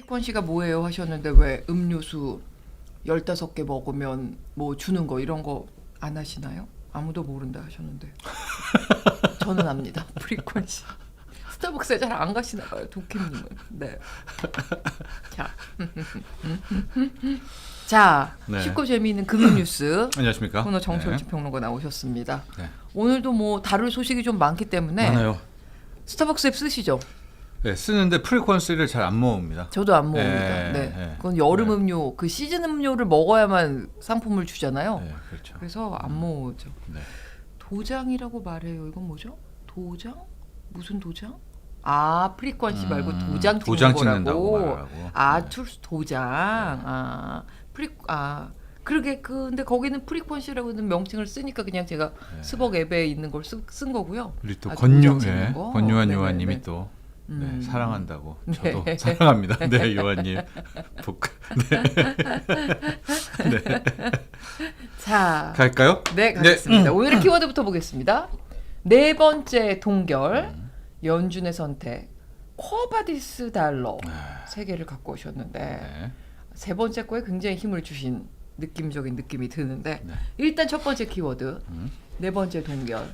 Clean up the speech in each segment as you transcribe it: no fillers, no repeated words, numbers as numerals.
프리퀀시가 뭐예요 하셨는데 왜 음료수 15개 먹으면 뭐 주는 거 이런 거 안 하시나요? 아무도 모른다 하셨는데 저는 압니다. 프리퀀시. 스타벅스에 잘 안 가시나 봐요. 도캠님은. 네. 자, 네. 쉽고 재미있는 금융뉴스 안녕하십니까? 코너 정철진 네. 평론가 나오셨습니다. 네. 오늘도 뭐 다룰 소식이 좀 많기 때문에 많아요. 스타벅스 앱 쓰시죠? 네, 쓰는데 프리퀀시를 잘 안 모읍니다. 저도 안 먹습니다. 네, 네. 네. 그건 여름 네. 음료, 그 시즌 음료를 먹어야만 상품을 주잖아요. 네, 그렇죠. 그래서 안 먹죠. 네. 도장이라고 말해요. 이건 뭐죠? 도장? 무슨 도장? 아, 프리퀀시 말고 도장 찍는 도장 찍는다고 거라고. 말하고. 아, 네. 툴스 도장. 아, 그러게 근데 거기는 프리퀀시라고는 명칭을 쓰니까 그냥 제가 네. 스벅 앱에 있는 걸 쓴 거고요. 우리 또 아, 권유, 도장 찍는 네. 거? 권유한 네네네. 요한님이 또 네, 사랑한다고 저도 네. 사랑합니다. 네, 요한님. 네. 자, 갈까요? 네, 가겠습니다. 오늘의 키워드부터 보겠습니다. 네 번째 동결, 연준의 선택, 쿼바디스 달러 세 개를 갖고 오셨는데 네. 세 번째 거에 굉장히 힘을 주신 느낌적인 느낌이 드는데 네. 일단 첫 번째 키워드, 네 번째 동결.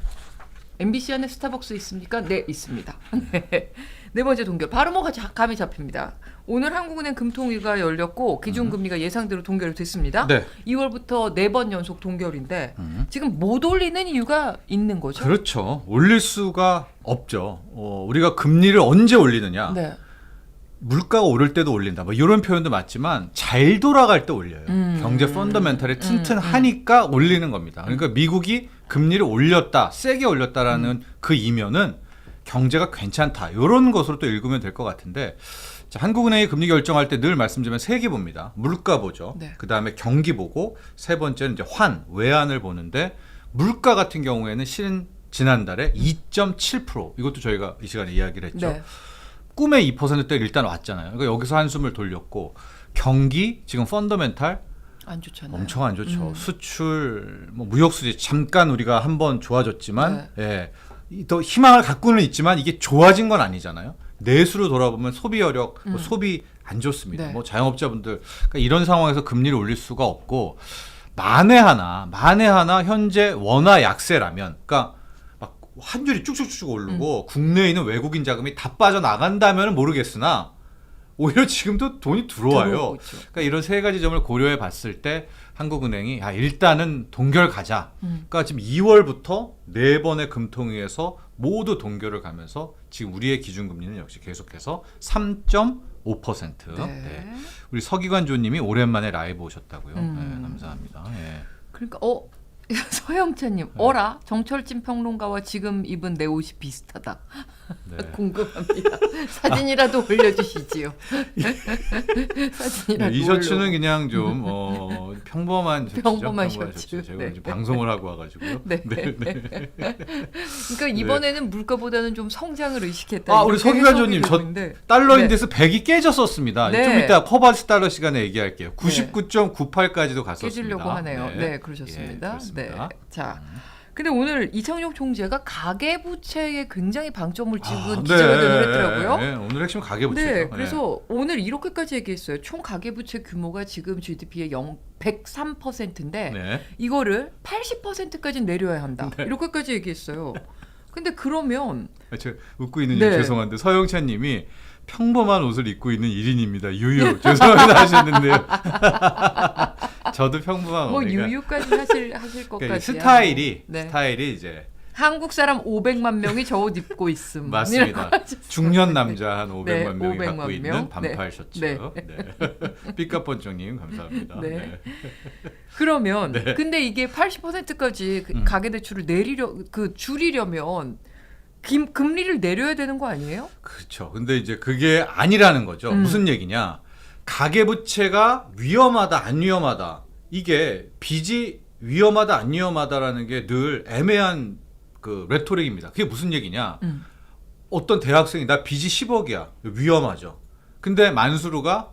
MBC 안에 스타벅스 있습니까? 네, 있습니다. 네. 네 번째 동결. 바로 뭐 감이 잡힙니다. 오늘 한국은행 금통위가 열렸고 기준금리가 예상대로 동결이 됐습니다. 네. 2월부터 4번 연속 동결인데 지금 못 올리는 이유가 있는 거죠? 그렇죠. 올릴 수가 없죠. 우리가 금리를 언제 올리느냐? 네. 물가가 오를 때도 올린다. 뭐 이런 표현도 맞지만 잘 돌아갈 때 올려요. 경제 펀더멘탈이 튼튼하니까 올리는 겁니다. 그러니까 미국이 금리를 올렸다, 세게 올렸다라는 그 이면은 경제가 괜찮다. 이런 것으로 또 읽으면 될 것 같은데, 자, 한국은행이 금리 결정할 때 늘 말씀드리면 세 개 봅니다. 물가 보죠. 네. 그 다음에 경기 보고, 세 번째는 이제 외환을 보는데, 물가 같은 경우에는 실은 지난달에 2.7%, 이것도 저희가 이 시간에 이야기를 했죠. 네. 꿈의 2%대를 일단 왔잖아요. 그러니까 여기서 한숨을 돌렸고, 경기 지금 펀더멘탈 안 좋잖아요. 엄청 안 좋죠. 수출, 뭐 무역 수지 잠깐 우리가 한번 좋아졌지만, 예, 더 희망을 갖고는 있지만 이게 좋아진 건 아니잖아요. 내수로 돌아보면 소비 여력, 뭐 소비 안 좋습니다. 네. 뭐 자영업자분들, 그러니까 이런 상황에서 금리를 올릴 수가 없고, 만에 하나 현재 원화 약세라면, 그러니까 막 한 줄이 쭉쭉쭉 오르고 국내에 있는 외국인 자금이 다 빠져나간다면 모르겠으나 오히려 지금도 돈이 들어와요. 들어오고 있죠. 그러니까 이런 세 가지 점을 고려해 봤을 때 한국은행이 일단은 동결 가자. 그러니까 지금 2월부터 네 번의 금통위에서 모두 동결을 가면서 지금 우리의 기준금리는 역시 계속해서 3.5%. 네. 네. 우리 서기관 조님이 오랜만에 라이브 오셨다고요. 네, 감사합니다. 예. 그러니까 서영찬님, 어라 정철진 평론가와 지금 입은 내 옷이 비슷하다. 네. 궁금합니다. 사진이라도 올려주시지요. 사진이라도. 이 셔츠는 올려. 그냥 좀 평범한 셔츠죠. 평범한 셔츠. 제가 네. 이제 방송을 하고 와가지고요. 네. 그러니까 이번에는 물가보다는 좀 성장을 의식했다. 우리 이렇게 서기관조님, 해석이 저 되는데. 달러인데스 100이 깨졌었습니다. 네. 좀 이따 퍼바스 달러 시간에 얘기할게요. 99.98까지도 갔었습니다. 깨지려고 하네요. 네, 그러셨습니다. 예, 그렇습니다. 네. 자, 근데 오늘 이창용 총재가 가계부채에 굉장히 방점을 찍은 기자회견을 했더라고요. 네, 오늘 핵심 가계부채죠. 네, 그래서 오늘 이렇게까지 얘기했어요. 총 가계부채 규모가 지금 GDP의 103%인데 네. 이거를 80%까지 내려야 한다. 이렇게까지 얘기했어요. 근데 그러면 제가 웃고 있는 네. 일 죄송한데 서영찬 님이 평범한 옷을 입고 있는 1인입니다. 유유. 죄송합니다 하셨는데요. 저도 평범한 뭐 그러니까 유유까지 하실 것까지야. 그러니까 스타일이 네. 이제 한국 사람 500만 명이 저 옷 입고 있음. 맞습니다. 중년 남자 한 500만 네, 명이 500만 갖고 있는 명. 반팔 네. 셔츠요. 네. 삐까뻔쩍님 감사합니다. 네. 네. 그러면 네. 근데 이게 80%까지 가계 대출을 줄이려면 금리를 내려야 되는 거 아니에요? 그렇죠. 근데 이제 그게 아니라는 거죠. 무슨 얘기냐? 가계부채가 위험하다 안 위험하다. 이게 빚이 위험하다 안 위험하다라는 게 늘 애매한 그 레토릭입니다. 그게 무슨 얘기냐? 어떤 대학생이 나 빚이 10억이야. 위험하죠. 근데 만수르가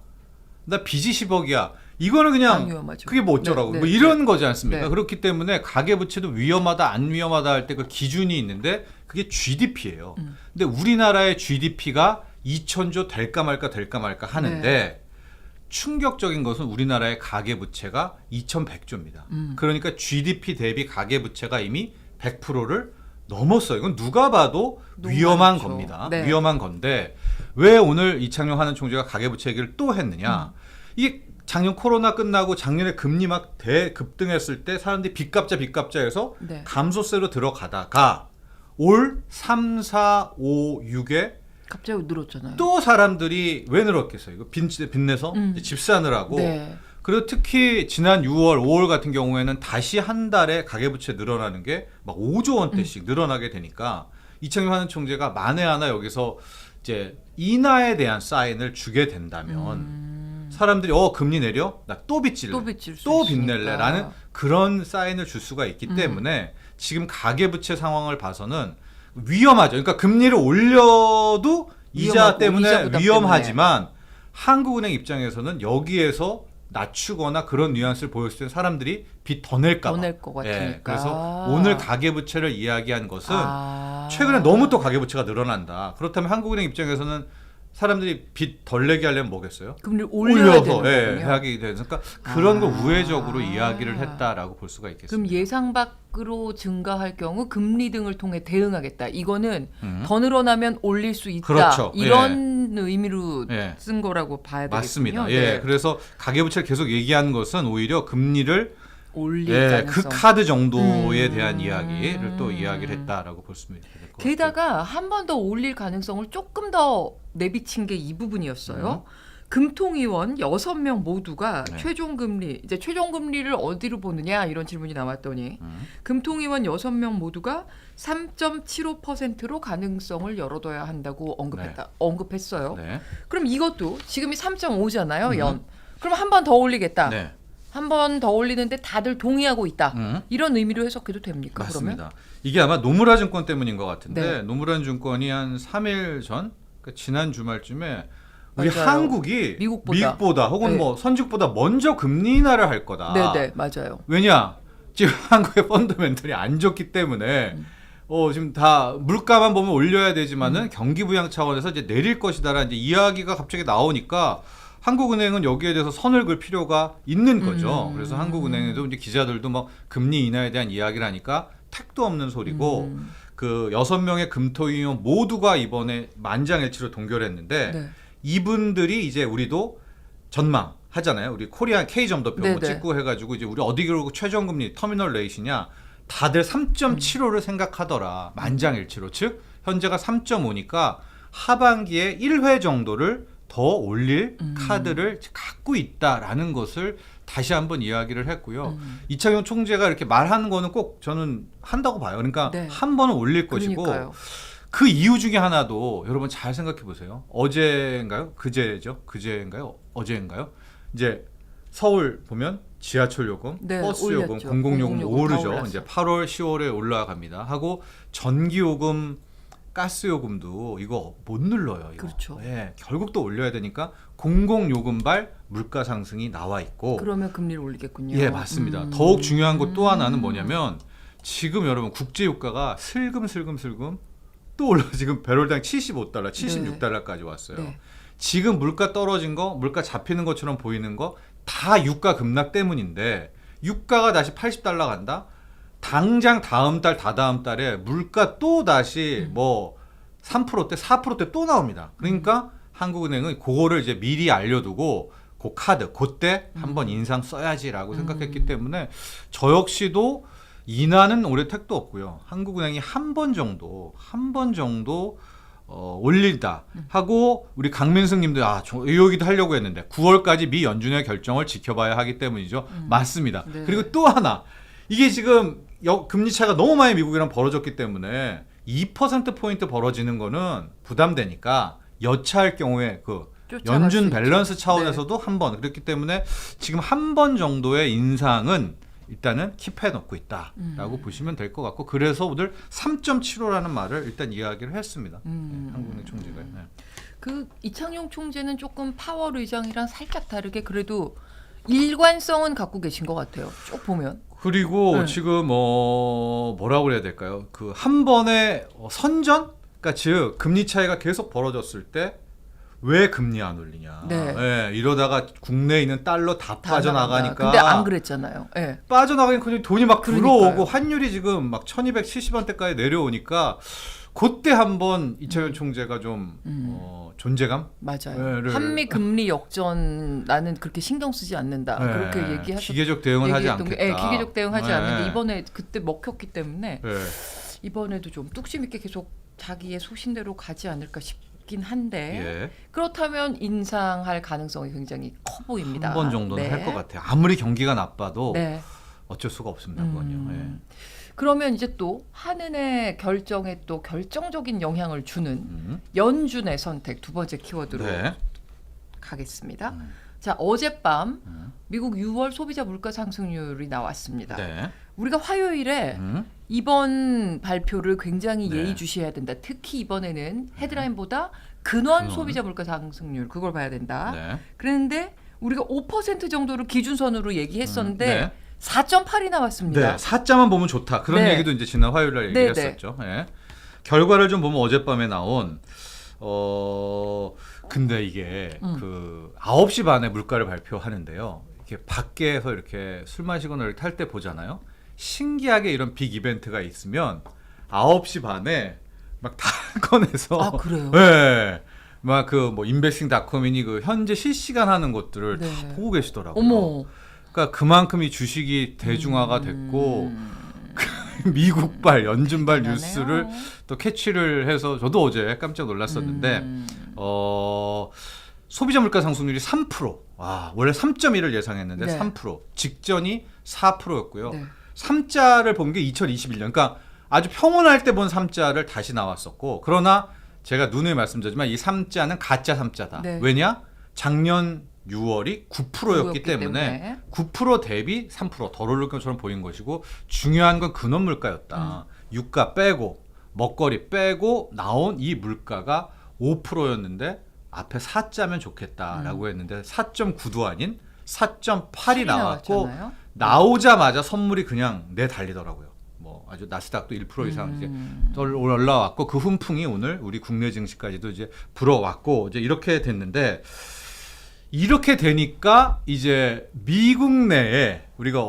나 빚이 10억이야. 이거는 안 그냥 위험하죠. 그게 뭐 어쩌라고 네, 뭐 네, 이런 거지 않습니까? 네. 그렇기 때문에 가계부채도 위험하다 안 위험하다 할 때 그 기준이 있는데 그게 GDP예요. 근데 우리나라의 GDP가 2,000조 될까 말까 하는데 충격적인 것은 우리나라의 가계부채가 2,100조입니다. 그러니까 GDP 대비 가계부채가 이미 100%를 넘었어요. 이건 누가 봐도 위험한 많죠. 겁니다. 네. 위험한 건데 왜 오늘 이창용 하는 총재가 가계부채 얘기를 또 했느냐. 이게 작년 코로나 끝나고 작년에 금리 막 대급등했을 때 사람들이 빚 갚자 해서 네. 감소세로 들어가다가 올 3, 4, 5, 6에 갑자기 늘었잖아요. 또 사람들이 왜 늘었겠어요? 이거 빚내서 집 사느라고. 네. 그리고 특히 지난 6월, 5월 같은 경우에는 다시 한 달에 가계부채 늘어나는 게 막 5조 원대씩 늘어나게 되니까 이창용 하는 총재가 만에 하나 여기서 이제 인하에 대한 사인을 주게 된다면 사람들이 금리 내려? 나 또 빚질래. 또 빚질 수 또 있으니까. 빚낼래. 라는 그런 사인을 줄 수가 있기 때문에 지금 가계부채 상황을 봐서는 위험하죠. 그러니까 금리를 올려도 이자 위험하고, 때문에 이자 부담 위험하지만 한국은행 입장에서는 여기에서 낮추거나 그런 뉘앙스를 보였을 때 사람들이 빚 더 낼까 봐. 더 낼 것 같으니까. 그래서 오늘 가계부채를 이야기한 것은 아. 최근에 너무 또 가계부채가 늘어난다. 그렇다면 한국은행 입장에서는 사람들이 빚 덜 내게 하려면 뭐겠어요? 금리를 올려야 되는 거군요. 하게 되니까 그러니까 그런 걸 우회적으로 이야기를 했다라고 볼 수가 그럼 있겠습니다. 예상 밖으로 증가할 경우 금리 등을 통해 대응하겠다. 이거는 음. 더 늘어나면 올릴 수 있다. 그렇죠. 이런 의미로 예. 쓴 거라고 봐야 되겠군요. 맞습니다. 네. 예, 그래서 가계부채를 계속 얘기하는 것은 오히려 금리를 올릴 그 가능성. 카드 정도에 대한 이야기를 또 이야기를 했다라고 볼 수 있을 것 같아요. 게다가 한 번 더 올릴 가능성을 조금 더 내비친 게 이 부분이었어요. 금통위원 6명 모두가 네. 최종 금리를 어디로 보느냐 이런 질문이 나왔더니 금통위원 6명 모두가 3.75%로 가능성을 열어둬야 한다고 언급했어요. 네. 그럼 이것도 지금이 3.5잖아요, 연. 그럼 한 번 더 올리겠다. 네. 한 번 더 올리는데 다들 동의하고 있다. 이런 의미로 해석해도 됩니까? 맞습니다. 그러면? 이게 아마 노무라 증권 때문인 것 같은데 네. 노무라 증권이 한 3일 전, 그러니까 지난 주말쯤에 우리 맞아요. 한국이 미국보다 혹은 네. 뭐 선진국보다 먼저 금리 인하를 할 거다. 네네, 맞아요. 왜냐? 지금 한국의 펀더멘털이 안 좋기 때문에 지금 다 물가만 보면 올려야 되지만은 경기 부양 차원에서 이제 내릴 것이다라는 이제 이야기가 갑자기 나오니까 한국은행은 여기에 대해서 선을 그을 필요가 있는 거죠. 그래서 한국은행에도 이제 기자들도 뭐 금리 인하에 대한 이야기를 하니까 택도 없는 소리고 그 6명의 금토위원 모두가 이번에 만장일치로 동결했는데 네. 이분들이 이제 우리도 전망 하잖아요. 우리 코리안 K점도표 뭐 네네. 찍고 해가지고 이제 우리 어디로 최저금리 터미널 레이시냐 다들 3.75를 생각하더라. 만장일치로. 즉 현재가 3.5니까 하반기에 1회 정도를 더 올릴 카드를 갖고 있다라는 것을 다시 한번 이야기를 했고요. 이창용 총재가 이렇게 말하는 거는 꼭 저는 한다고 봐요. 그러니까 네. 한 번은 올릴 것이고 그러니까요. 그 이유 중에 하나도 여러분 잘 생각해 보세요. 어제인가요? 그제인가요? 어제인가요? 이제 서울 보면 지하철 요금, 네, 버스 요금, 올렸죠. 공공요금 공공요금 다 오르죠. 올랐어요. 이제 8월, 10월에 올라갑니다. 하고 전기 요금, 가스 요금도 이거 못 눌러요. 이거. 그렇죠. 예, 결국 또 올려야 되니까 공공요금발 물가 상승이 나와 있고. 그러면 금리를 올리겠군요. 예, 맞습니다. 더욱 중요한 것 또 하나는 뭐냐면 지금 여러분 국제 유가가 슬금슬금 또 올라 지금 배럴당 75달러, 76달러까지 왔어요. 네. 지금 물가 떨어진 거, 물가 잡히는 것처럼 보이는 거 다 유가 급락 때문인데 유가가 다시 80달러 간다? 당장 다음 달, 다다음 달에 물가 또 다시 뭐 3%대, 4%대 또 나옵니다. 그러니까 한국은행은 그거를 이제 미리 알려두고 그 카드, 그때 한번 인상 써야지라고 생각했기 때문에 저 역시도 인하는 올해 택도 없고요. 한국은행이 한 번 정도 올린다 하고 우리 강민승님도 이 얘기도 하려고 했는데 9월까지 미 연준의 결정을 지켜봐야 하기 때문이죠. 맞습니다. 네. 그리고 또 하나 이게 지금 금리 차가 너무 많이 미국이랑 벌어졌기 때문에 2%포인트 벌어지는 거는 부담되니까 여차할 경우에 그 쫓아갈 수 연준 있죠. 밸런스 차원에서도 한 번 그렇기 때문에 지금 한 번 정도의 인상은 일단은 킵해 놓고 있다라고 보시면 될 것 같고 그래서 오늘 3.75라는 말을 일단 이야기를 했습니다. 한국은행 총재가. 네. 그 이창용 총재는 조금 파월 의장이랑 살짝 다르게 그래도 일관성은 갖고 계신 것 같아요. 쭉 보면. 그리고 네. 지금 뭐라고 그래야 될까요? 그 한 번의 선전? 그러니까 즉 금리 차이가 계속 벌어졌을 때 왜 금리 안 올리냐. 네. 예, 이러다가 국내에 있는 달러 다 빠져나가니까. 근데 안 그랬잖아요. 예. 빠져나가니까 돈이 막 그러니까요. 들어오고 환율이 지금 막 1270원대까지 내려오니까 그때 한번 이철현 총재가 좀 존재감? 맞아요. 네, 한미 금리 역전 나는 그렇게 신경 쓰지 않는다. 네, 그렇게 얘기하셨. 기계적 대응을 하지 얘기했던 게, 않겠다. 기계적 대응하지 네. 않는데 이번에 그때 먹혔기 때문에 네. 이번에도 좀 뚝심 있게 계속 자기의 소신대로 가지 않을까 싶긴 한데 예. 그렇다면 인상할 가능성이 굉장히 커 보입니다. 한 번 정도는 네. 할 것 같아요. 아무리 경기가 나빠도 네. 어쩔 수가 없습니다. 그건요. 예. 그러면 이제 또 한은의 결정에 또 결정적인 영향을 주는 예. 연준의 선택 두 번째 키워드로 네. 가겠습니다. 자, 어젯밤 음. 미국 6월 소비자 물가 상승률이 나왔습니다. 네. 우리가 화요일에 음. 이번 발표를 굉장히 네. 예의주시해야 된다. 특히 이번에는 헤드라인보다 근원 근원. 소비자 물가 상승률 그걸 봐야 된다. 네. 그런데 우리가 5% 정도를 기준선으로 얘기했었는데 네. 4.8이 나왔습니다. 네, 4자만 보면 좋다. 그런 네. 얘기도 이제 지난 화요일 날 네, 얘기했었죠. 예. 결과를 좀 보면 어젯밤에 나온 근데 이게 그 9시 반에 물가를 발표하는데요. 이렇게 밖에서 이렇게 술 마시거나 이렇게 탈 때 보잖아요. 신기하게 이런 빅 이벤트가 있으면 9시 반에 막 다 꺼내서 아, 그래요? 네. 막 그 뭐 인베스팅닷컴이니 그 현재 실시간 하는 것들을 네. 다 보고 계시더라고요. 어머. 그러니까 그만큼 이 주식이 대중화가 됐고 미국발 연준발 대단하네요. 뉴스를 또 캐치를 해서 저도 어제 깜짝 놀랐었는데 소비자 물가 상승률이 3%. 와, 원래 3.1을 예상했는데 네. 3%. 직전이 4%였고요. 네. 3자를 본 게 2021년. 그러니까 아주 평온할 때 본 3자를 다시 나왔었고, 그러나 제가 누누이 말씀드리지만 이 3자는 가짜 3자다. 네. 왜냐? 작년 6월이 9%였기 때문에 9% 대비 3%덜 오를 것처럼 보인 것이고, 중요한 건 근원 물가였다. 유가 빼고 먹거리 빼고 나온 이 물가가 5%였는데 앞에 4자면 좋겠다라고 했는데 4.9도 아닌 4.8이 나왔고, 나왔잖아요. 나오자마자 선물이 그냥 내달리더라고요. 뭐 아주 나스닥도 1% 이상 이제 덜 올라왔고, 그 훈풍이 오늘 우리 국내 증시까지도 이제 불어왔고, 이제 이렇게 됐는데, 이렇게 되니까 이제 미국 내에 우리가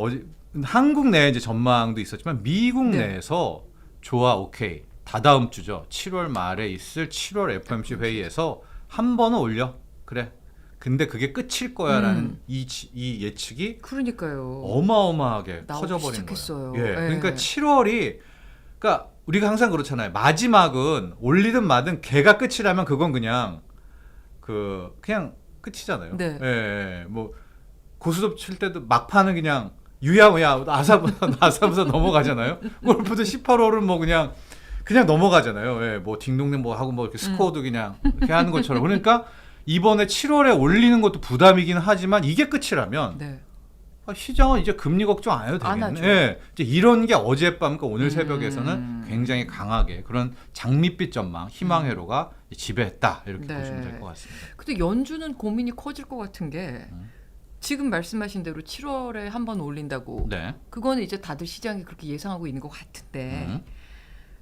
한국 내에 이제 전망도 있었지만 미국 네. 내에서 좋아, 오케이, 다다음 주죠. 7월 말에 있을 7월 FOMC 회의에서 한 번은 올려, 그래. 근데 그게 끝일 거야라는 이 예측이 그러니까요. 어마어마하게 나오기 커져버린 시작했어요. 거예요. 예. 예. 그러니까 7월이, 그러니까 우리가 항상 그렇잖아요. 마지막은 올리든 마든 걔가 끝이라면 그건 그냥 끝이잖아요. 네. 예. 뭐 고스톱 칠 때도 막판은 그냥 유야무야 아사부사 넘어가잖아요. 골프도 18홀은 뭐 그냥 넘어가잖아요. 예. 뭐 딩동댕 뭐 하고 뭐 이렇게 스코어도 그냥 이렇게 하는 것처럼. 그러니까 이번에 7월에 올리는 것도 부담이긴 하지만 이게 끝이라면 네. 시장은 이제 금리 걱정 안 해도 안 되겠네. 하죠. 예. 이제 이런 게 어젯밤과 오늘 새벽에서는 굉장히 강하게 그런 장밋빛 전망, 희망 회로가 지배했다, 이렇게 네. 보시면 될 것 같습니다. 근데 연준은 고민이 커질 것 같은 게 지금 말씀하신 대로 7월에 한 번 올린다고 네. 그거는 이제 다들 시장이 그렇게 예상하고 있는 것 같은데 음.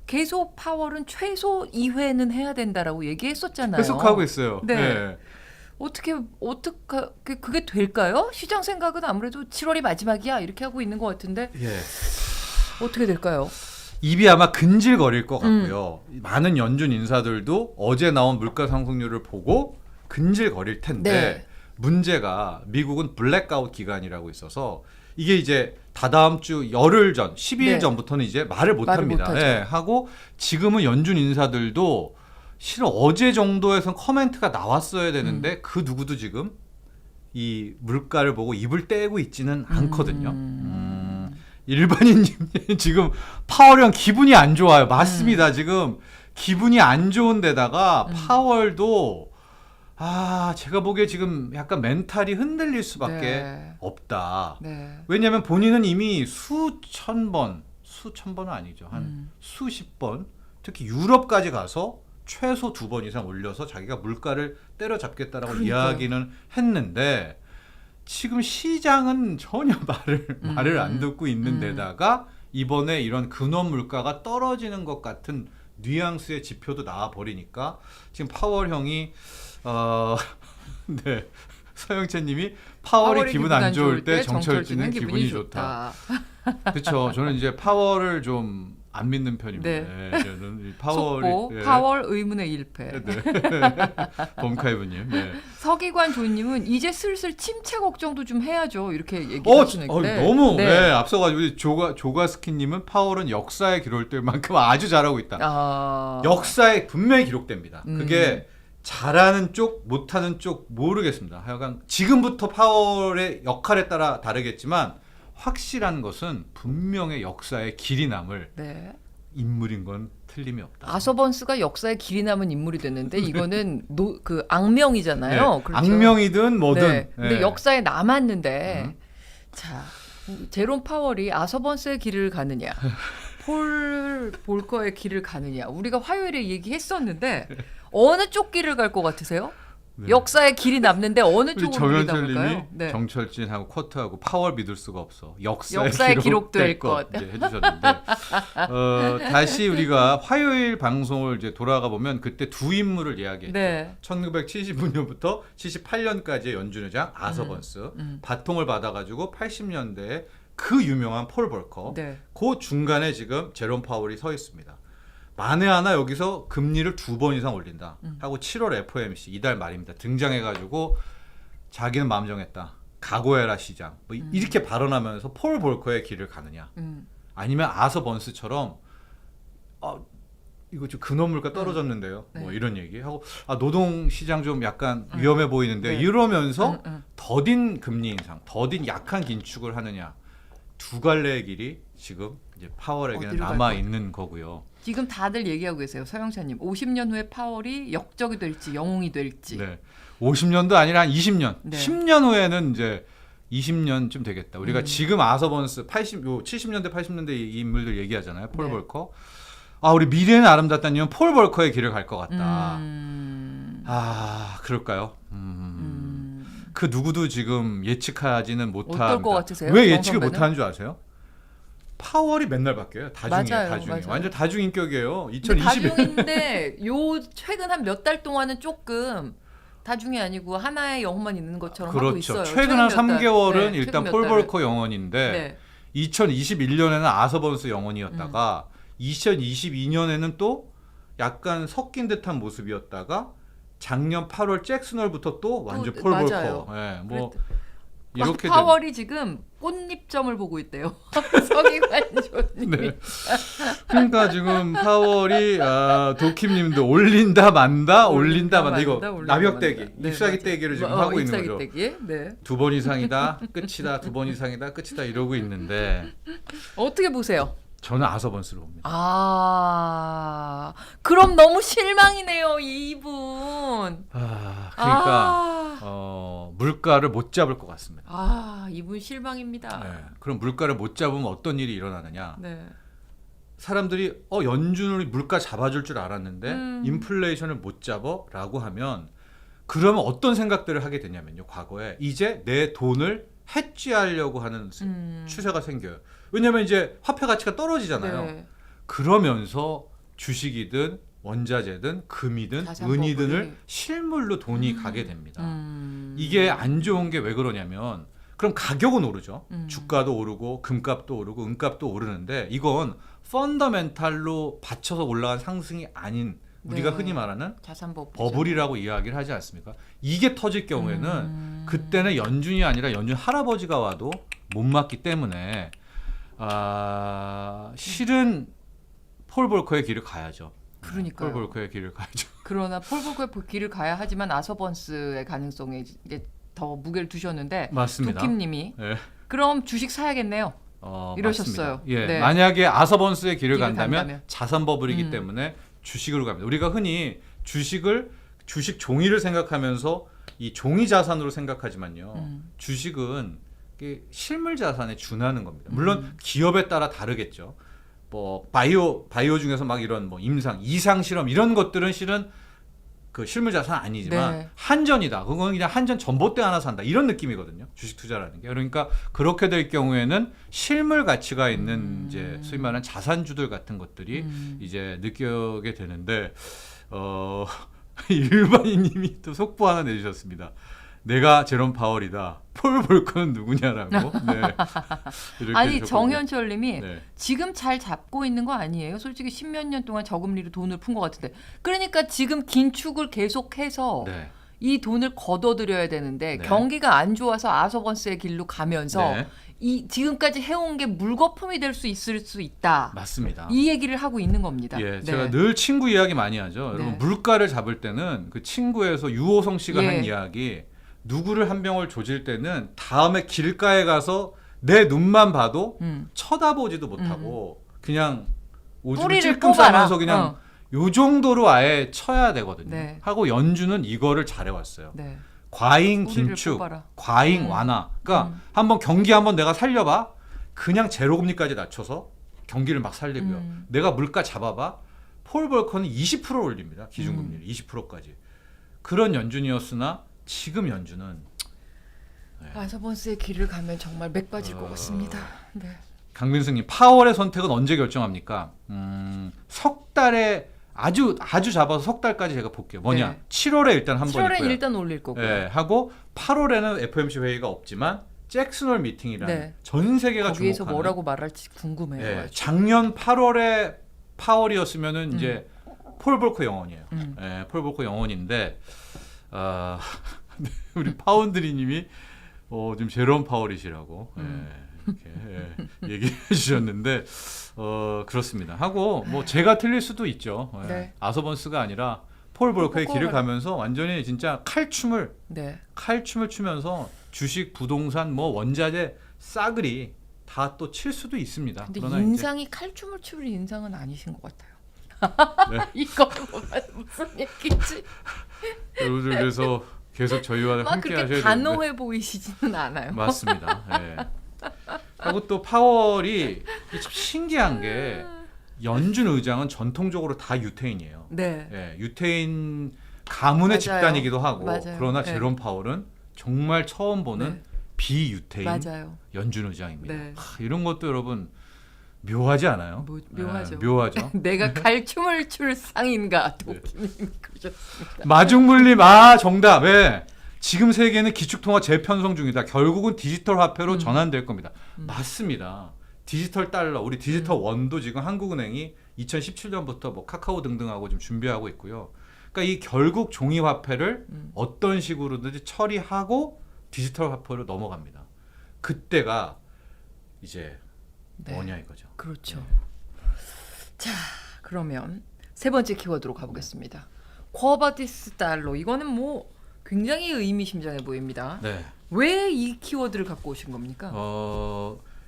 계속 파월은 최소 2회는 해야 된다라고 얘기했었잖아요. 계속하고 있어요. 네. 예. 어떻게 그게 될까요? 시장 생각은 아무래도 7월이 마지막이야 이렇게 하고 있는 것 같은데 예. 어떻게 될까요? 입이 아마 근질거릴 것 같고요. 많은 연준 인사들도 어제 나온 물가 상승률을 보고 근질거릴 텐데, 네. 문제가 미국은 블랙아웃 기간이라고 있어서 이게 이제 다다음 주 열흘 전, 12일 네. 전부터는 이제 말을 못합니다. 못하죠. 예, 하고 지금은 연준 인사들도 실은 어제 정도에선 커멘트가 나왔어야 되는데 그 누구도 지금 이 물가를 보고 입을 떼고 있지는 않거든요. 일반인 지금 파월이 형 기분이 안 좋아요. 맞습니다. 지금 기분이 안 좋은 데다가 파월도 제가 보기에 지금 약간 멘탈이 흔들릴 수밖에 네. 없다. 네. 왜냐하면 본인은 이미 수천 번은 아니죠. 한 수십 번, 특히 유럽까지 가서 최소 2번 이상 올려서 자기가 물가를 때려잡겠다라고 그러니까요. 이야기는 했는데, 지금 시장은 전혀 말을 안 듣고 있는 데다가 이번에 이런 근원 물가가 떨어지는 것 같은 뉘앙스의 지표도 나와 버리니까 지금 파월형이 네. 서영채님이 파월이 기분 안 좋을 때 정철진은 기분이 좋다. 그렇죠. 저는 이제 파월을 좀 안 믿는 편입니다. 네. 네, 저는 이 파월이 속보 파월 의문의 일패. 네. 범카이브님. 네. 서기관 조님은 이제 슬슬 침체 걱정도 좀 해야죠. 이렇게 얘기하시는데 너무 앞서가지고 우리 조가스키님은 파월은 역사에 기록될 만큼 아주 잘하고 있다. 역사에 분명히 기록됩니다. 그게 잘하는 쪽, 못하는 쪽 모르겠습니다. 하여간 지금부터 파월의 역할에 따라 다르겠지만 확실한 것은 분명히 역사에 길이 남을 네. 인물인 건 틀림이 없다. 아서번스가 역사에 길이 남은 인물이 됐는데 이거는 그 악명이잖아요. 네. 그렇죠? 악명이든 뭐든. 네. 근데 네. 역사에 남았는데 자 제롬 파월이 아서번스의 길을 가느냐 폴 볼커의 길을 가느냐 우리가 화요일에 얘기했었는데 어느 쪽 길을 갈 것 같으세요? 네. 역사의 길이 남는데 어느 쪽으로 길이 남을까요? 정현철님이 네. 정철진하고 쿼트하고 파월 믿을 수가 없어. 역사에 기록될 것. 이제 해주셨는데 다시 우리가 화요일 방송을 이제 돌아가 보면 그때 두 인물을 이야기했죠. 네. 1975년부터 78년까지의 연준회장 아서번스 바통을 받아가지고 80년대에 그 유명한 폴 볼커. 네. 그 중간에 지금 제롬 파월이 서 있습니다. 만에 하나 여기서 금리를 2번 이상 올린다 하고 7월 FOMC 이달 말입니다. 등장해가지고 자기는 마음 정했다. 각오해라 시장. 뭐 이렇게 발언하면서 폴 볼커의 길을 가느냐. 아니면 아서 번스처럼 이거 좀 근원물가 떨어졌는데요. 네. 뭐 이런 얘기 하고 노동 시장 좀 약간 위험해 보이는데 네. 이러면서 더딘 금리 인상, 더딘 약한 긴축을 하느냐. 두 갈래의 길이 지금 이제 파월에게는 남아 있는 거고요. 지금 다들 얘기하고 계세요. 서영찬님. 50년 후에 파월이 역적이 될지 영웅이 될지. 네. 50년도 아니라 한 20년. 네. 10년 후에는 이제 20년쯤 되겠다. 우리가 지금 아서번스 70년대 80년대 이 인물들 얘기하잖아요. 폴 네. 볼커. 우리 미래는 아름답다니면 폴 볼커의 길을 갈 것 같다. 그럴까요? 그 누구도 지금 예측하지는 못합니다. 어떨 것 같으세요? 왜 예측을 정 선배는? 못하는 줄 아세요? 파월이 맨날 바뀌어요. 다중이에요. 맞아요. 완전 다중인격이에요. 근데 2020년. 다중인데 최근 한 몇 달 동안은 조금 다중이 아니고 하나의 영혼만 있는 것처럼 하고 있어요. 그렇죠. 최근 한 몇 달. 3개월은 네, 일단 최근 폴 몇 달을. 볼커 영혼인데 네. 2021년에는 아서번스 영혼이었다가 2022년에는 또 약간 섞인 듯한 모습이었다가 작년 8월 잭슨홀부터 또 완전 폴 맞아요. 볼커. 네, 뭐 그랬- 이렇게 파월이 지금 꽃잎점을 보고 있대요. 서기관 조님. 네. 그러니까 지금 파월이 도킴님도 올린다 만다 올린다 만다 이거 나벽대기 네, 잎사귀 맞아요. 떼기를 지금 하고 있는 거죠. 잎사귀 떼기. 네. 2번 이상이다 끝이다 2번 이상이다 끝이다 이러고 있는데 어떻게 보세요? 저는 아서번스로 봅니다. 그럼 너무 실망이네요, 이분. 그러니까 물가를 못 잡을 것 같습니다. 이분 실망입니다. 네. 그럼 물가를 못 잡으면 어떤 일이 일어나느냐? 네. 사람들이 연준이 물가 잡아줄 줄 알았는데 인플레이션을 못 잡아라고 하면 그러면 어떤 생각들을 하게 되냐면요. 과거에 이제 내 돈을 해지하려고 하는 추세가 생겨요. 왜냐하면 이제 화폐 가치가 떨어지잖아요. 네. 그러면서 주식이든 원자재든 금이든 자산 은이든을 버블이. 실물로 돈이 가게 됩니다. 이게 안 좋은 게 왜 그러냐면 그럼 가격은 오르죠. 주가도 오르고 금값도 오르고 은값도 오르는데 이건 펀더멘탈로 받쳐서 올라간 상승이 아닌 우리가 네. 흔히 말하는 자산 버블이라고 이야기를 하지 않습니까? 이게 터질 경우에는 그때는 연준이 아니라 연준 할아버지가 와도 못 막기 때문에 실은 폴 볼커의 길을 가야죠. 그러니까요. 폴 볼커의 길을 가야죠. 그러나 폴 볼커의 길을 가야 하지만 아서번스의 가능성에 이제 더 무게를 두셨는데 맞습니다. 도킴님이 네. 그럼 주식 사야겠네요. 이러셨어요. 맞습니다. 예, 네. 만약에 아서번스의 길을 길을 간다면 간다면. 자산 버블이기 때문에 주식으로 갑니다. 우리가 흔히 주식 종이를 생각하면서 이 종이 자산으로 생각하지만요. 주식은 이게 실물 자산에 준하는 겁니다. 물론 기업에 따라 다르겠죠. 뭐 바이오 중에서 막 이런 뭐 임상, 이상 실험 이런 것들은 실은 그 실물 자산 아니지만 네. 한전이다. 그건 그냥 한전 전봇대 하나 산다. 이런 느낌이거든요. 주식 투자라는 게. 그러니까 그렇게 될 경우에는 실물 가치가 있는 이제 소위 말하는 자산주들 같은 것들이 이제 느끼게 되는데 일반인님이 또 속보 하나 내주셨습니다. 내가 제롬 파월이다. 폴 볼커는 누구냐라고. 네. 이렇게 아니 해주셨거든요. 정현철님이 네. 지금 잘 잡고 있는 거 아니에요? 솔직히 십몇 년 동안 저금리로 돈을 푼 것 같은데. 그러니까 지금 긴축을 계속해서 네. 이 돈을 걷어들여야 되는데 네. 경기가 안 좋아서 아서번스의 길로 가면서 네. 이 지금까지 해온 게 물거품이 될 수 있을 수 있다. 맞습니다. 이 얘기를 하고 있는 겁니다. 예, 네. 제가 늘 친구 이야기 많이 하죠. 네. 여러분 물가를 잡을 때는 그 친구에서 유호성 씨가 예. 한 이야기, 누구를 한 병을 조질 때는 다음에 길가에 가서 내 눈만 봐도 쳐다보지도 못하고 그냥 오줌을 뿌리를 찔끔 뽑아라. 싸면서 그냥 요 정도로 아예 쳐야 되거든요. 네. 하고 연준은 이거를 잘해왔어요. 네. 과잉 뿌리를 긴축, 뽑아라. 과잉 완화. 그러니까 한번 경기 한번 내가 살려봐. 그냥 제로금리까지 낮춰서 경기를 막 살리고요. 내가 물가 잡아봐. 폴 볼커는 20% 올립니다. 기준금리를 20%까지. 그런 연준이었으나 지금 연준은 아서번스의 길을 가면 정말 맥 빠질 것 같습니다. 네. 강민승님 파월의 선택은 언제 결정합니까? 석 달에 아주 잡아서 석 달까지 제가 볼게요. 뭐냐? 네. 7월에 일단 한번 7월에 있고요. 일단 올릴 거고요. 예, 하고 8월에는 FOMC 회의가 없지만 잭슨홀 미팅이라는 네. 전 세계가 거기에서 주목하는 뭐라고 말할지 궁금해요. 예, 아주. 작년 8월에 파월이었으면은 이제 폴 볼커 영원이에요. 예, 폴 볼커 영원인데 우리 파운드리님이 좀 제롬 파월이시라고 이렇게 얘기해 주셨는데 그렇습니다. 하고 뭐 제가 틀릴 수도 있죠. 예. 네. 아서번스가 아니라 폴 볼커의 폴 길을 볼커가- 가면서 완전히 진짜 칼춤을 네. 추면서 주식, 부동산, 뭐 원자재 싸그리 다 또 칠 수도 있습니다. 근데 그러나 인상이 칼춤을 추는 인상은 아니신 것 같아요. 네. 이거 무슨 얘기지? 이제 여러분들 그래서 계속 저희와 막 함께 그렇게 하셔야 되는데 단호해 보이시지는 않아요. 맞습니다. 예. 하고 또 파월이 참 신기한 게 연준 의장은 전통적으로 다 유태인이에요. 네. 예, 유태인 가문의 맞아요. 집단이기도 하고 맞아요. 그러나 네. 제롬 파월은 정말 처음 보는 네. 비유태인 맞아요. 연준 의장입니다. 네. 이런 것도 여러분 묘하지 않아요? 묘하죠. 예, 묘하죠. 내가 칼춤을 출 상인가 네. 도끼님이 그러셨습니다. 마중물님 정답. 예. 지금 세계는 기축통화 재편성 중이다. 결국은 디지털 화폐로 전환될 겁니다. 맞습니다. 디지털 달러, 우리 디지털 원도 지금 한국은행이 2017년부터 뭐 카카오 등등하고 좀 준비하고 있고요. 그러니까 이 결국 종이 화폐를 어떤 식으로든지 처리하고 디지털 화폐로 넘어갑니다. 그때가 이제 네. 뭐냐 이거죠. 그렇죠. 자, 그러면 세 번째 키워드로 가보겠습니다. 쿼바디스 달러. 이거는 뭐 굉장히 의미심장해 보입니다. 네. 왜 이 키워드를 갖고 오신 겁니까?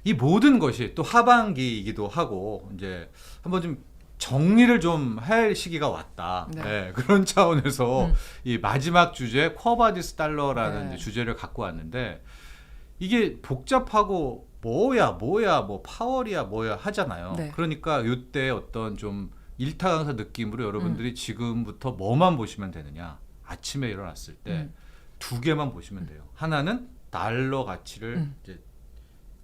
이 모든 것이 또 하반기이기도 하고 이제 한번 좀 정리를 좀 할 시기가 왔다. 네. 네, 그런 차원에서 이 마지막 주제 쿼바디스 달러라는 네. 이제 주제를 갖고 왔는데 이게 복잡하고 뭐 파월이야 뭐야 하잖아요. 네. 그러니까 이때 어떤 좀 일타 강사 느낌으로 여러분들이 지금부터 뭐만 보시면 되느냐. 아침에 일어났을 때 두 개만 보시면 돼요. 하나는 달러 가치를 이제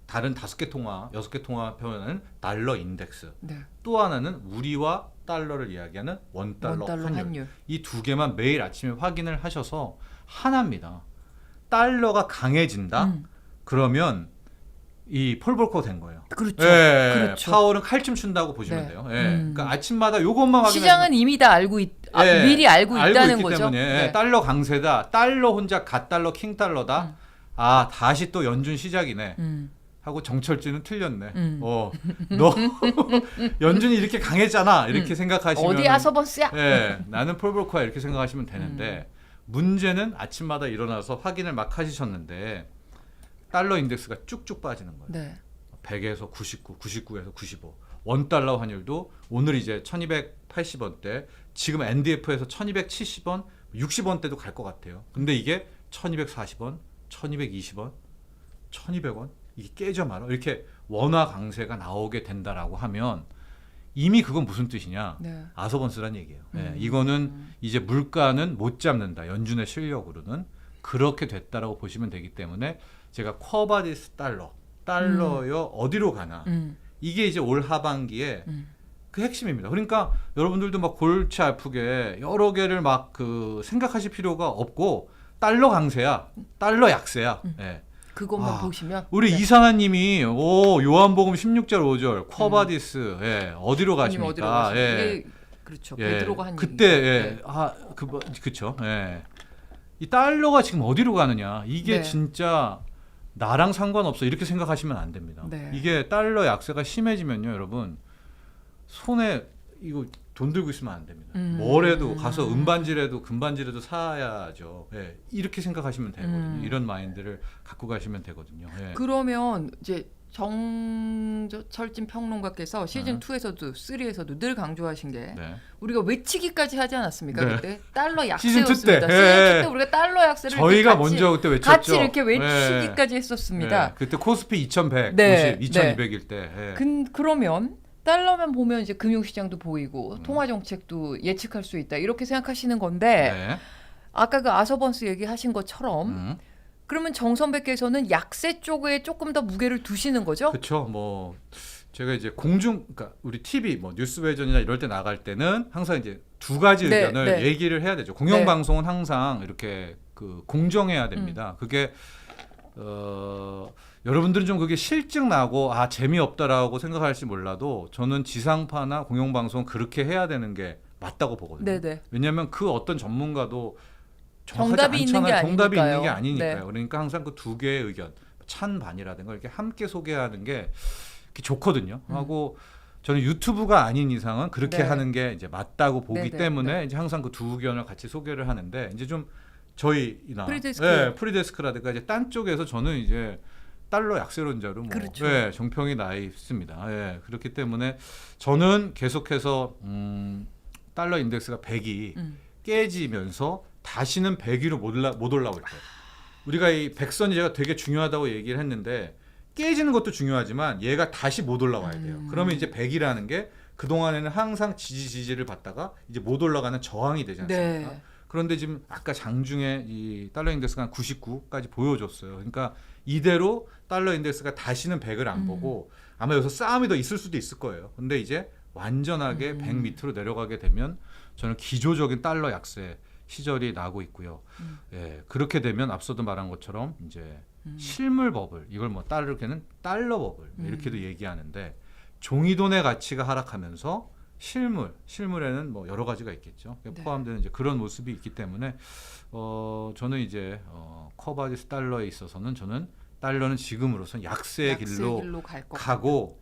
다른 5개 통화, 6개 통화 표현하는 달러 인덱스. 네. 또 하나는 우리와 달러를 이야기하는 원달러 환율. 이 두 개만 매일 아침에 확인을 하셔서 하나입니다. 달러가 강해진다. 그러면 이 폴볼커 된 거예요. 그렇죠. 예, 그렇죠. 파월은 칼춤 춘다고 보시면 네. 돼요. 예, 그러니까 아침마다 요것만 확인하시면 시장은 이미 다 예, 미리 알고 있다는 있기 거죠. 때문에 네. 달러 강세다. 달러 혼자 갓달러 킹달러다. 다시 또 연준 시작이네. 하고 정철진은 틀렸네. 너 연준이 이렇게 강했잖아. 이렇게 생각하시면 어디 아서번스야? 예, 나는 폴볼커야 이렇게 생각하시면 되는데 문제는 아침마다 일어나서 확인을 막 하시셨는데 달러 인덱스가 쭉쭉 빠지는 거예요. 네. 100에서 99, 99에서 95. 원달러 환율도 오늘 이제 1280원대, 지금 NDF에서 1270원, 60원대도 갈 것 같아요. 근데 이게 1240원, 1220원, 1200원 이게 깨져 말아. 이렇게 원화 강세가 나오게 된다라고 하면 이미 그건 무슨 뜻이냐? 네. 아서번스란 얘기예요. 예, 이거는 이제 물가는 못 잡는다. 연준의 실력으로는 그렇게 됐다라고 보시면 되기 때문에 제가 쿼바디스 달러요 어디로 가나 이게 이제 올 하반기에 그 핵심입니다. 그러니까 여러분들도 막 골치 아프게 여러 개를 막 그 생각하실 필요가 없고 달러 강세야, 달러 약세야. 예. 그것만 보시면 우리 네. 이상한님이 요한복음 16절 5절 쿼바디스 어디로 어디로 가십니까? 가십니까? 예. 이게 그렇죠. 예. 베드로가 한 그때 얘기죠. 그쵸. 예. 이 달러가 지금 어디로 가느냐? 이게 네. 진짜 나랑 상관없어 이렇게 생각하시면 안 됩니다. 네. 이게 달러 약세가 심해지면요, 여러분 손에 이거 돈 들고 있으면 안 됩니다. 뭐래도 가서 은반지라도 금반지라도 사야죠. 예. 이렇게 생각하시면 되거든요. 이런 마인드를 갖고 가시면 되거든요. 예. 그러면 이제 정철진 평론가께서 시즌 2에서도 3에서도 늘 강조하신 게 네. 우리가 외치기까지 하지 않았습니까? 네. 그때 달러 시즌 약세였습니다. 2 때. 시즌 2 때 우리가 달러 약세를 저희가 같이, 먼저 그때 외쳤죠. 같이 이렇게 외치기까지 했었습니다. 네. 그때 코스피 2100, 네. 2200일 때. 예. 그러면 달러만 보면 이제 금융시장도 보이고 통화 정책도 예측할 수 있다 이렇게 생각하시는 건데 네. 아까 그 아서번스 얘기하신 것처럼 그러면 정선배께서는 약세 쪽에 조금 더 무게를 두시는 거죠? 그렇죠. 뭐 제가 이제 그러니까 우리 TV 뭐 뉴스외전이나 이럴 때 나갈 때는 항상 이제 두 가지 네, 의견을 네. 얘기를 해야 되죠. 공영방송은 항상 이렇게 그 공정해야 됩니다. 그게 여러분들은 좀 그게 실증 나고 재미없다라고 생각할지 몰라도 저는 지상파나 공영방송 그렇게 해야 되는 게 맞다고 보거든요. 네네. 왜냐하면 그 어떤 전문가도 정답이 있는 게 정답이 아니니까요. 있는 게 아니니까요. 네. 그러니까 항상 그 두 개의 의견, 찬반이라든가 이렇게 함께 소개하는 게 이렇게 좋거든요. 하고 저는 유튜브가 아닌 이상은 그렇게 네. 하는 게 이제 맞다고 보기 네, 네, 때문에 네. 이제 항상 그 두 의견을 같이 소개를 하는데 이제 좀 저희나 프리데스크. 프리데스크라든가 이제 딴 쪽에서 저는 이제 달러 약세론자로 뭐 그렇죠. 정평이 나 있습니다. 그렇기 때문에 저는 계속해서 달러 인덱스가 100이 깨지면서 다시는 100위로 못 올라올 거예요. 우리가 이 백선이 제가 되게 중요하다고 얘기를 했는데 깨지는 것도 중요하지만 얘가 다시 못 올라와야 돼요. 그러면 이제 100이라는 게 그동안에는 항상 지지를 받다가 이제 못 올라가는 저항이 되지 않습니까? 네. 그런데 지금 아까 장중에 이 달러 인덱스가 한 99까지 보여줬어요. 그러니까 이대로 달러 인덱스가 다시는 100을 안 보고 아마 여기서 싸움이 더 있을 수도 있을 거예요. 근데 이제 완전하게 100 밑으로 내려가게 되면 저는 기조적인 달러 약세 시절이 나고 있고요. 그렇게 되면 앞서도 말한 것처럼 이제 실물 버블, 이걸 뭐 따르게는 달러 버블 이렇게도 얘기하는데 종이돈의 가치가 하락하면서 실물에는 뭐 여러 가지가 있겠죠. 네. 포함되는 이제 그런 모습이 있기 때문에 저는 이제 커바디스 달러에 있어서는 저는 달러는 지금으로선 약세의 길로 갈 것 가고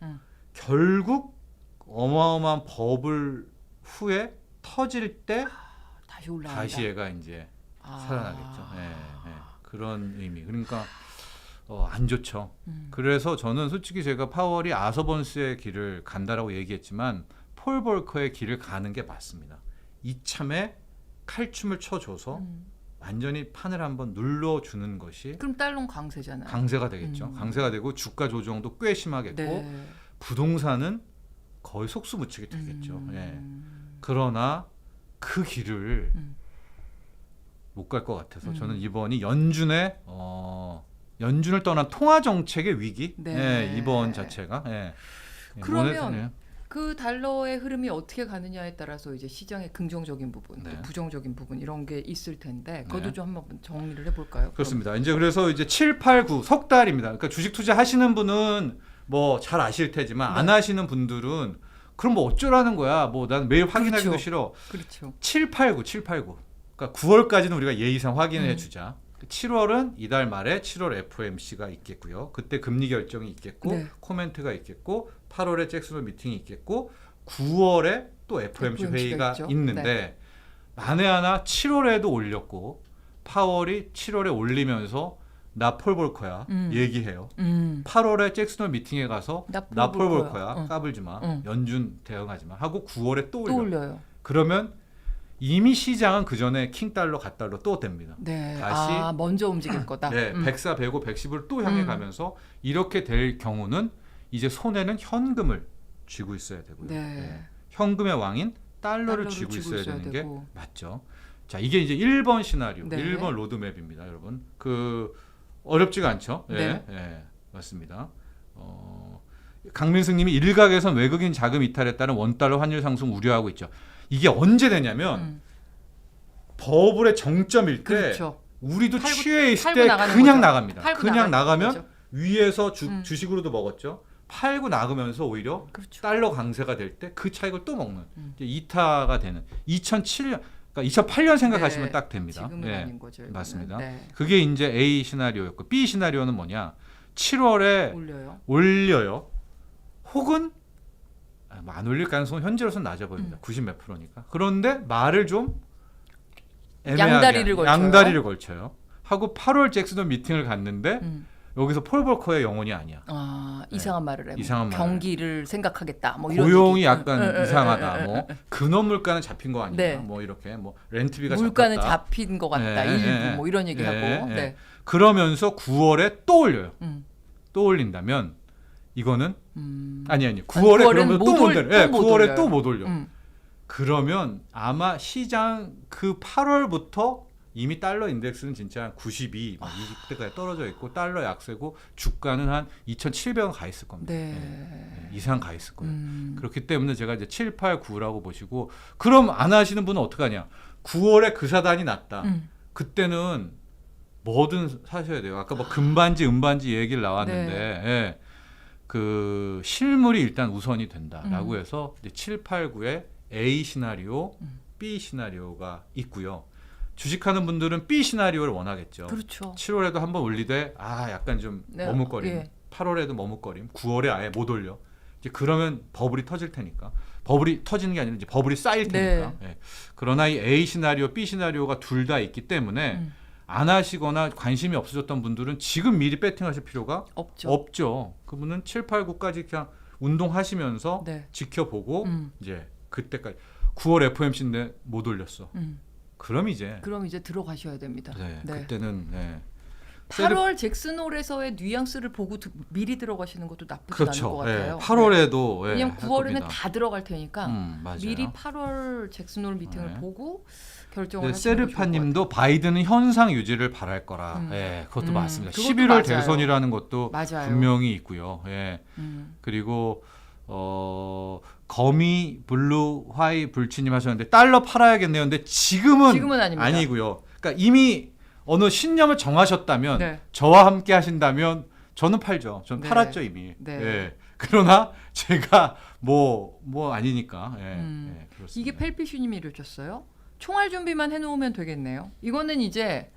결국 어마어마한 버블 후에 터질 때 다시 올라간다. 다시 얘가 이제 살아나겠죠. 그런 의미. 그러니까 안 좋죠. 그래서 저는 솔직히 제가 파월이 아서번스의 길을 간다라고 얘기했지만 폴 볼커의 길을 가는 게 맞습니다. 이참에 칼춤을 쳐줘서 완전히 판을 한번 눌러주는 것이 그럼 달러는 강세잖아요. 강세가 되겠죠. 강세가 되고 주가 조정도 꽤 심하겠고 네. 부동산은 거의 속수무책이 되겠죠. 그러나 그 길을 못 갈 것 같아서 저는 이번이 연준을 떠난 통화 정책의 위기 이번 자체가 그러면 그 달러의 흐름이 어떻게 가느냐에 따라서 이제 시장의 긍정적인 부분, 네. 또 부정적인 부분 이런 게 있을 텐데 그것도 네. 좀 한번 정리를 해볼까요? 그렇습니다. 이제 그래서 이제 7, 8, 9 석 달입니다. 그러니까 주식 투자 하시는 분은 뭐 잘 아실 테지만 안 하시는 분들은 그럼 뭐 어쩌라는 거야. 뭐 난 매일 확인하기도 그렇죠. 싫어. 그렇죠. 7, 8, 9. 그러니까 9월까지는 우리가 예의상 확인해 주자. 7월은 이달 말에 7월 FOMC가 있겠고요. 그때 금리 결정이 있겠고 네. 코멘트가 있겠고 8월에 잭슨홀 미팅이 있겠고 9월에 또 FOMC 회의가 있죠. 있는데 네. 만에 하나 7월에도 올렸고 파월이 7월에 올리면서 나 폴 볼커야 얘기해요. 8월에 잭슨홀 미팅에 가서 나 폴 볼커야 까불지 마. 연준 대응하지 마. 하고 9월에 또 올려요. 그러면 이미 시장은 그 전에 킹달러, 갓달러 또 됩니다. 네. 다시 먼저 움직일 거다. 104, 105, 110을 또 향해 가면서 이렇게 될 경우는 이제 손에는 현금을 쥐고 있어야 되고요. 네. 예. 현금의 왕인 달러를 달러를 쥐고 쥐고 있어야 있어야 되는 되고. 게 맞죠. 자, 이게 이제 1번 시나리오, 네. 1번 로드맵입니다, 여러분. 그 어렵지가 않죠. 예, 네. 예, 맞습니다. 강민승님이 일각에선 외국인 자금 이탈에 따른 원달러 환율 상승 우려하고 있죠. 이게 언제 되냐면 버블의 정점일 때 그렇죠. 우리도 팔고- 취해 있을 팔고 때 나가는 그냥 거죠. 나갑니다. 팔고 그냥 나가는 나가면 거죠. 위에서 주식으로도 먹었죠. 팔고 나가면서 오히려 그렇죠. 달러 강세가 될 때 그 차익을 또 먹는 이제 이타가 되는 2007년, 그러니까 2008년 생각하시면 네. 딱 됩니다. 지금은 예, 아닌 거죠. 이거는. 맞습니다. 네. 그게 이제 A 시나리오였고 B 시나리오는 뭐냐? 7월에 올려요. 올려요. 혹은 뭐안 올릴 가능성은 현재로서는 낮아 보입니다. 90 몇 프로니까. 그런데 말을 좀 애매하게 양다리를 걸쳐요. 양다리를 걸쳐요. 하고 8월 잭슨홀 미팅을 갔는데 음. 여기서 폴 볼커의 영혼이 아니야. 아, 이상한 말을 해. 뭐 이상한 말을. 경기를 생각하겠다. 뭐 이런 고용이 얘기. 약간 이상하다. 뭐 근원 물가는 잡힌 거 아니야. 네. 뭐 이렇게 뭐 렌트비가 물가는 잡혔다. 잡힌 것 같다. 예, 일부 예, 뭐 이런 얘기 예, 하고. 예. 네. 그러면서 9월에 또 올려요. 음. 또 올린다면 이거는 음. 아니 9월에 9월엔 그러면 또 못 못 올- 올려. 예, 또못 9월에 올려요. 또 못 올려. 음. 그러면 아마 시장 그 8월부터 이미 달러 인덱스는 진짜 한 92, 막 이때까지 떨어져 있고 달러 약세고 주가는 한 2,700원 가 있을 겁니다. 네. 예, 이상 가 있을 거예요. 음. 그렇기 때문에 제가 이제 7, 8, 9라고 보시고 그럼 안 하시는 분은 어떡하냐? 9월에 그 사단이 났다. 그때는 뭐든 사셔야 돼요. 아까 뭐 금반지, 은반지 얘기를 나왔는데 예, 그 실물이 일단 우선이 된다라고 해서 이제 7, 8, 9에 A 시나리오, B 시나리오가 있고요. 주식하는 분들은 B 시나리오를 원하겠죠. 그렇죠. 7월에도 한번 올리되 약간 좀 네, 머뭇거림. 예. 8월에도 머뭇거림. 9월에 아예 못 올려. 이제 그러면 버블이 터질 테니까. 버블이 터지는 게 아니라 이제 버블이 쌓일 테니까. 예. 그러나 이 A 시나리오, B 시나리오가 둘 다 있기 때문에 안 하시거나 관심이 없어졌던 분들은 지금 미리 배팅하실 필요가 없죠. 없죠. 그분은 7, 8, 9까지 그냥 운동하시면서 네. 지켜보고 이제 그때까지 9월 FOMC인데 못 올렸어. 그럼 이제 그럼 이제 들어가셔야 됩니다. 네, 네. 그때는 네. 8월 잭슨홀에서의 뉘앙스를 보고 미리 들어가시는 것도 나쁘지 그렇죠. 않을 것 같아요. 예, 8월에도 네. 예, 왜냐면 할 9월에는 겁니다. 다 들어갈 테니까 맞아요. 미리 8월 잭슨홀 미팅을 네. 보고 결정을 네, 하시는 게 좋을 것 같아요. 세르파님도 바이든은 현상 유지를 바랄 거라. 예, 그것도 맞습니다. 그것도 11월 맞아요. 대선이라는 것도 맞아요. 분명히 있고요. 예. 그리고 거미 블루 화이 불치님 하셨는데 달러 팔아야겠네요. 근데 지금은 아닙니다. 아니고요. 그러니까 이미 어느 신념을 정하셨다면 네. 저와 함께 하신다면 저는 팔죠. 저는 네. 팔았죠 이미. 네. 예. 그러나 제가 뭐 아니니까. 예. 예, 그렇습니다. 이게 펠피슈님이 이러셨어요. 총알 준비만 해놓으면 되겠네요. 이거는 이제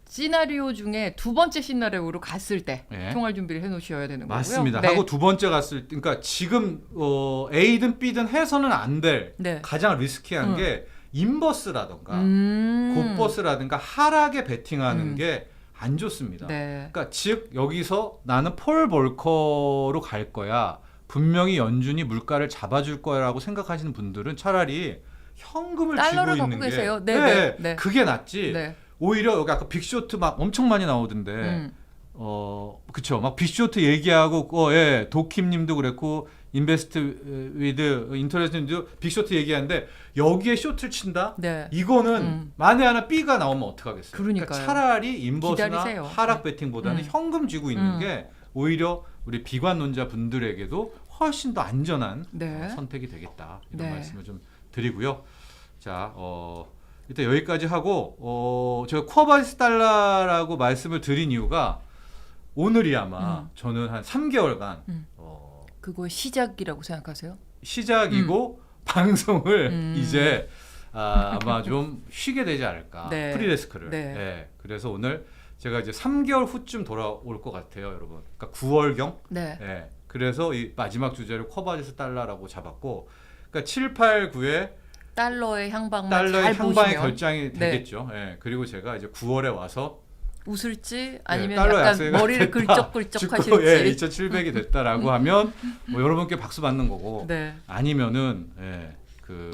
시나리오 중에 두 번째 시나리오로 갔을 때 네. 총알 준비를 해놓으셔야 되는 맞습니다. 거고요. 네. 하고 두 번째 갔을 때, 그러니까 지금 A든 B든 해서는 안 될 네. 가장 리스키한 게 인버스라던가 음. 곧버스라든가 하락에 베팅하는 게 안 좋습니다. 네. 그러니까 즉 여기서 나는 폴 볼커로 갈 거야. 분명히 연준이 물가를 잡아줄 거야라고 생각하시는 분들은 차라리 현금을 달러를 쥐고 갖고 있는 게 계세요. 네, 네. 그게 낫지. 네. 오히려 여기 아까 빅쇼트 막 엄청 많이 나오던데 그쵸 막 빅쇼트 얘기하고 예 도킴님도 그랬고 인베스트 위드 인터넷님도 빅쇼트 얘기하는데 여기에 쇼트를 친다. 네. 이거는 만에 하나 B가 나오면 어떡하겠어요. 그러니까요. 차라리 인버스나 기다리세요. 하락 베팅보다는 현금 쥐고 있는 게 오히려 우리 비관론자 분들에게도 훨씬 더 안전한 네. 선택이 되겠다 이런 네. 말씀을 좀 드리고요. 자 일단 여기까지 하고 제가 코어바이스 달러라고 말씀을 드린 이유가 오늘이 아마 저는 한 3개월간 그거 시작이라고 생각하세요? 시작이고 방송을 이제 아마 좀 쉬게 되지 않을까. 네. 프리데스크를. 네. 네. 그래서 오늘 제가 이제 3개월 후쯤 돌아올 것 같아요, 여러분. 그러니까 9월경. 네. 네. 그래서 이 마지막 주제를 코어바이스 달러라고 잡았고, 그러니까 7, 8, 9에 달러의 향방만 달러의 잘 향방의 보시면 결정이 네. 되겠죠. 네. 그리고 제가 이제 9월에 와서 웃을지 아니면 달러 약간 약세가 머리를 됐다. 긁적긁적 죽고, 하실지. 예, 2,700이 됐다라고 하면 뭐 여러분께 박수 받는 거고 네. 아니면은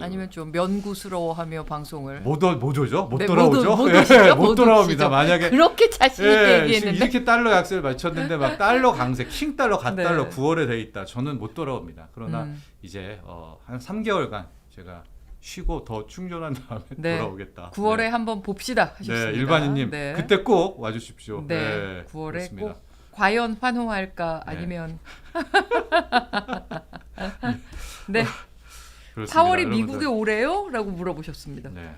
아니면 좀 면구스러워하며 방송을 못 오죠? 못 네, 돌아오죠? 못 예, 오시죠? 못 못 돌아옵니다. 오시죠? 만약에 그렇게 자신 있게 지금 얘기했는데 이렇게 달러 약세를 맞췄는데 막 달러 강세, 킹 달러, 갓 네. 달러 9월에 돼 있다. 저는 못 돌아옵니다. 그러나 음. 이제 한 3개월간 제가 쉬고 더 충전한 다음에 네. 돌아오겠다. 9월에 네. 한번 봅시다 하셨습니다. 네, 일반인님 네. 그때 꼭 와주십시오. 네, 9월에 그렇습니다. 꼭 과연 환호할까 네. 아니면 네, 그렇습니다, 4월이 여러분들. 미국에 오래요? 라고 물어보셨습니다. 네.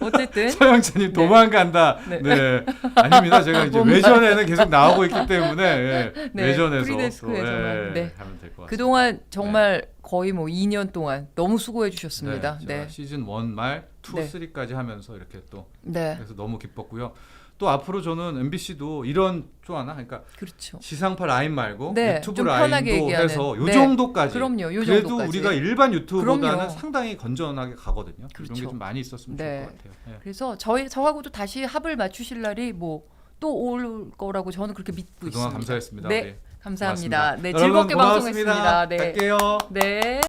어쨌든 서영찬님 도망간다. 네. 네. 아닙니다. 제가 이제 뭔가요? 외전에는 계속 나오고 있기 때문에 예, 네, 외전에서 프리데스크에서만, 네. 하면 될 것 같습니다. 그동안 정말 거의 뭐 2년 동안 너무 수고해 주셨습니다. 제가 네. 시즌 1 말, 2, 네. 3까지 하면서 이렇게 또 네. 그래서 너무 기뻤고요. 또 앞으로 저는 MBC도 이런 좀 하나 그러니까 그렇죠. 지상파 라인 말고 네, 유튜브 좀 편하게 라인도 얘기하는. 해서 요 네. 정도까지 그럼요. 요 그래도 정도까지. 우리가 일반 유튜브보다는 그럼요. 상당히 건전하게 가거든요. 그렇죠. 이런 게 좀 많이 있었으면 네. 좋을 것 같아요. 네. 그래서 저하고도 다시 합을 맞추실 날이 뭐 또 올 거라고 저는 그렇게 믿고 그동안 있습니다. 감사했습니다. 네, 우리. 감사합니다. 고맙습니다. 네, 여러분 즐겁게 고맙습니다. 방송했습니다. 네. 갈게요. 네.